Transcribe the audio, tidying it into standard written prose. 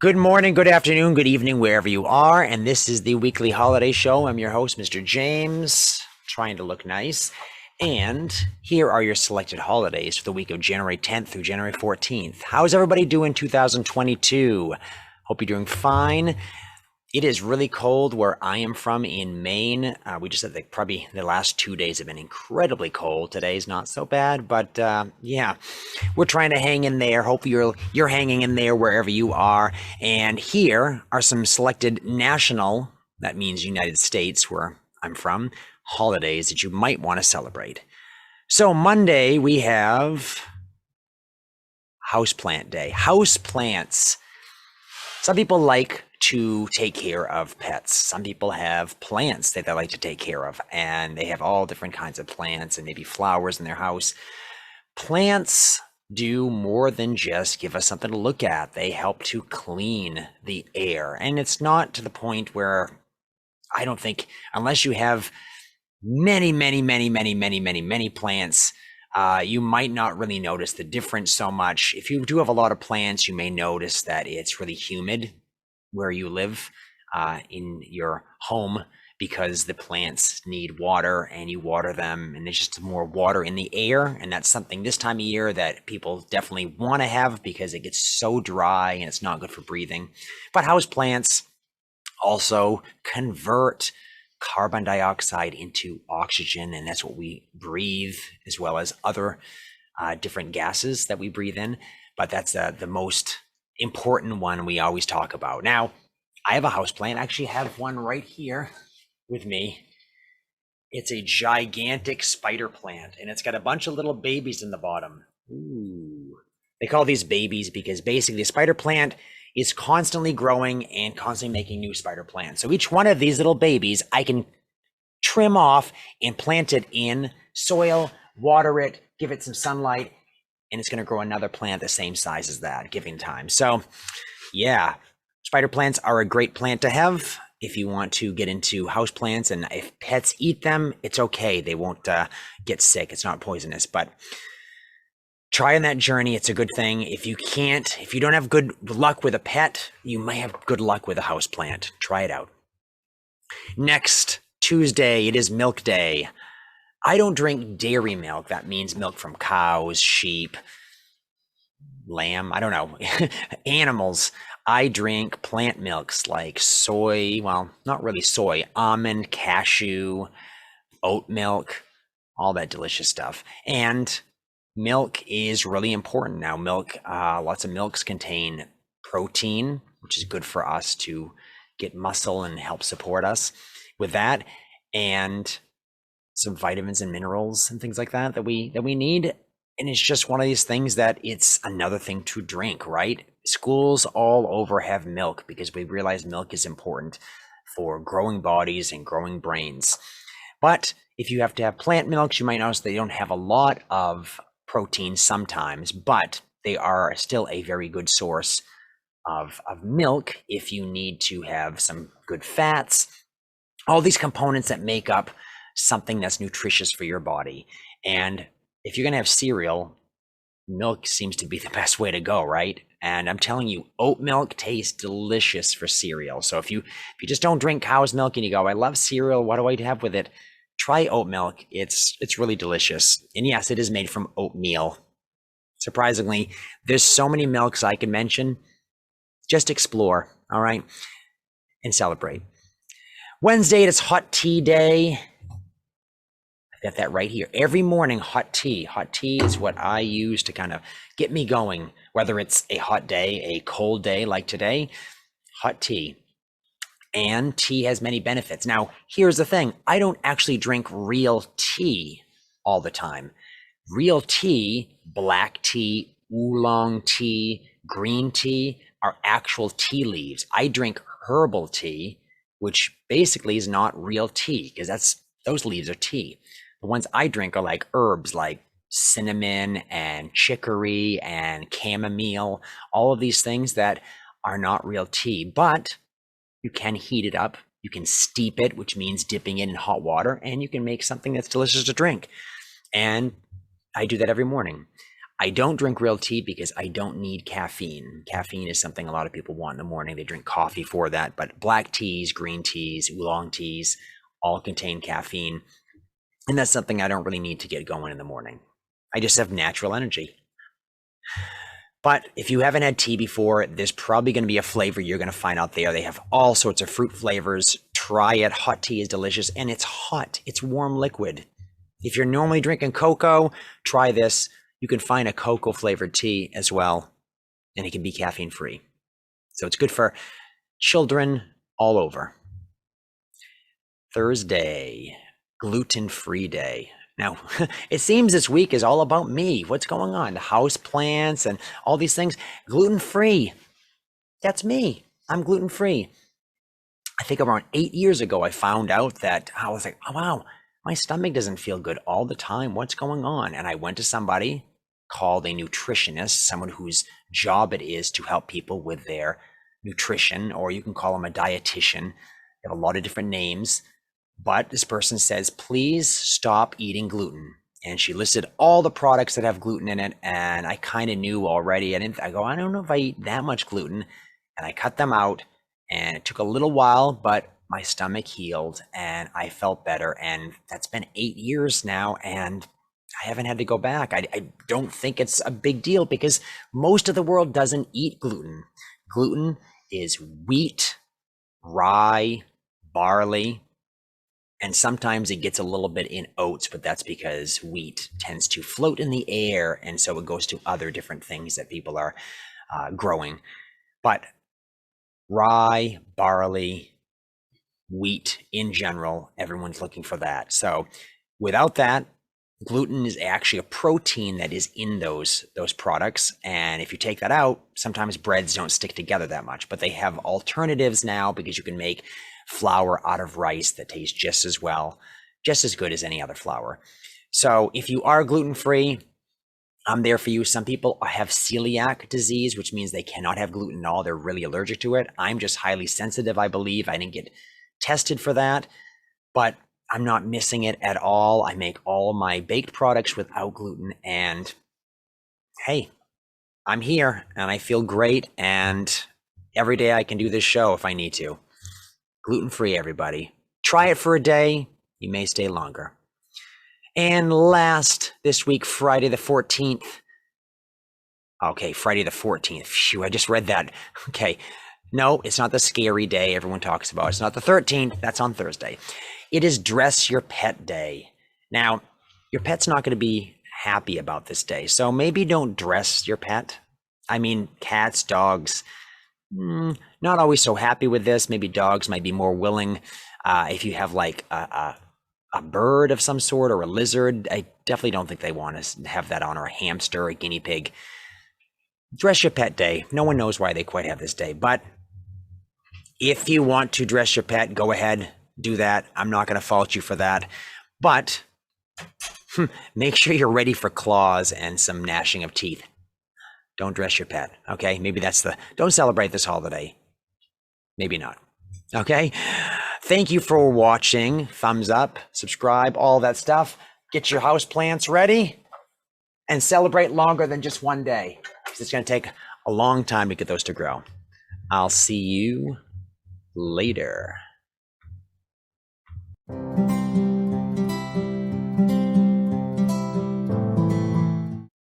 Good morning, good afternoon, good evening, wherever you are. And this is the weekly holiday show. I'm your host, Mr. James, trying to look nice. And here are your selected holidays for the week of January 10th through January 14th. How's everybody doing 2022? Hope you're doing fine. It is really cold where I am from in Maine. We just had probably the last 2 days have been incredibly cold. Today's not so bad, but yeah, we're trying to hang in there. Hope you're hanging in there wherever you are. And here are some selected national, that means United States, where I'm from, holidays that you might want to celebrate. So Monday we have Houseplant Day. Houseplants. Some people like to take care of pets. Some people have plants that they like to take care of, and they have all different kinds of plants and maybe flowers in their house. Plants do more than just give us something to look at. They help to clean the air. And it's not to the point where I don't think, unless you have many plants, you might not really notice the difference so much. If you do have a lot of plants, you may notice that it's really humid where you live in your home because the plants need water and you water them, and there's just more water in the air. And that's something this time of year that people definitely want to have because it gets so dry and it's not good for breathing. But house plants also convert carbon dioxide into oxygen, and that's what we breathe, as well as other different gases that we breathe in. But that's the most important one we always talk about. Now, I have a house plant. I actually have one right here with me. It's a gigantic spider plant, and it's got a bunch of little babies in the bottom. Ooh. They call these babies because basically the spider plant is constantly growing and constantly making new spider plants. So each one of these little babies, I can trim off and plant it in soil, water it, give it some sunlight, and it's going to grow another plant the same size as that, given time. So yeah, spider plants are a great plant to have if you want to get into house plants. And if pets eat them, it's okay. They won't get sick. It's not poisonous, but try on that journey. It's a good thing. If you don't have good luck with a pet, you may have good luck with a house plant. Try it out. Next Tuesday, it is milk day. I don't drink dairy milk. That means milk from cows, sheep, lamb, I don't know, animals. I drink plant milks like soy, well, not really soy, almond, cashew, oat milk, all that delicious stuff. And milk is really important now. Lots of milks contain protein, which is good for us to get muscle and help support us with that, and some vitamins and minerals and things like that we need. And it's just one of these things that it's another thing to drink, right? Schools all over have milk because we realize milk is important for growing bodies and growing brains. But if you have to have plant milks, you might notice they don't have a lot of protein sometimes, but they are still a very good source of milk if you need to have some good fats, all these components that make up something that's nutritious for your body. And if you're going to have cereal, milk seems to be the best way to go, right? And I'm telling you, oat milk tastes delicious for cereal. So if you just don't drink cow's milk and you go, I love cereal, what do I have with it? Try oat milk. It's really delicious. And yes, it is made from oatmeal. Surprisingly, there's so many milks I can mention. Just explore, all right? And celebrate. Wednesday, it's hot tea day. I got that right here. Every morning, hot tea. Hot tea is what I use to kind of get me going, whether it's a hot day, a cold day like today, hot tea. And tea has many benefits. Now, here's the thing. I don't actually drink real tea all the time. Real tea, black tea, oolong tea, green tea are actual tea leaves. I drink herbal tea, which basically is not real tea because those leaves are tea. The ones I drink are like herbs like cinnamon and chicory and chamomile, all of these things that are not real tea, but you can heat it up. You can steep it, which means dipping it in hot water, and you can make something that's delicious to drink. And I do that every morning. I don't drink real tea because I don't need caffeine. Caffeine is something a lot of people want in the morning. They drink coffee for that, but black teas, green teas, oolong teas all contain caffeine. And that's something I don't really need to get going in the morning. I just have natural energy. But if you haven't had tea before, there's probably going to be a flavor you're going to find out there. They have all sorts of fruit flavors. Try it. Hot tea is delicious, and it's hot. It's warm liquid. If you're normally drinking cocoa, try this. You can find a cocoa flavored tea as well, and it can be caffeine free. So it's good for children all over. Thursday, gluten-free day. Now, it seems this week is all about me. What's going on? The houseplants and all these things. Gluten-free. That's me. I'm gluten-free. I think around 8 years ago, I found out that I was like, oh, wow, my stomach doesn't feel good all the time. What's going on? And I went to somebody called a nutritionist, someone whose job it is to help people with their nutrition, or you can call them a dietitian. They have a lot of different names. But this person says, please stop eating gluten. And she listed all the products that have gluten in it. And I kind of knew already. I don't know if I eat that much gluten. And I cut them out. And it took a little while, but my stomach healed and I felt better. And that's been 8 years now. And I haven't had to go back. I don't think it's a big deal because most of the world doesn't eat gluten. Gluten is wheat, rye, barley, and sometimes it gets a little bit in oats, but that's because wheat tends to float in the air. And so it goes to other different things that people are growing. But rye, barley, wheat in general, everyone's looking for that. So without that, gluten is actually a protein that is in those products. And if you take that out, sometimes breads don't stick together that much, but they have alternatives now because you can make flour out of rice that tastes just as well, just as good as any other flour. So if you are gluten-free, I'm there for you. Some people have celiac disease, which means they cannot have gluten at all. They're really allergic to it. I'm just highly sensitive, I believe. I didn't get tested for that, but I'm not missing it at all. I make all my baked products without gluten, and hey, I'm here and I feel great. And every day I can do this show if I need to. Gluten-free, everybody. Try it for a day. You may stay longer. And last this week, Friday the 14th. Okay, Friday the 14th. Phew, I just read that. Okay. No, it's not the scary day everyone talks about. It's not the 13th. That's on Thursday. It is Dress Your Pet Day. Now, your pet's not going to be happy about this day, so maybe don't dress your pet. I mean, cats, dogs, not always so happy with this. Maybe dogs might be more willing. If you have like a bird of some sort or a lizard, I definitely don't think they want to have that on, or a hamster or a guinea pig. Dress your pet day. No one knows why they quite have this day, but if you want to dress your pet, go ahead, do that. I'm not going to fault you for that, but make sure you're ready for claws and some gnashing of teeth. Don't dress your pet. Okay. Maybe don't celebrate this holiday. Maybe not. Okay. Thank you for watching. Thumbs up, subscribe, all that stuff. Get your house plants ready and celebrate longer than just one day, because it's going to take a long time to get those to grow. I'll see you later.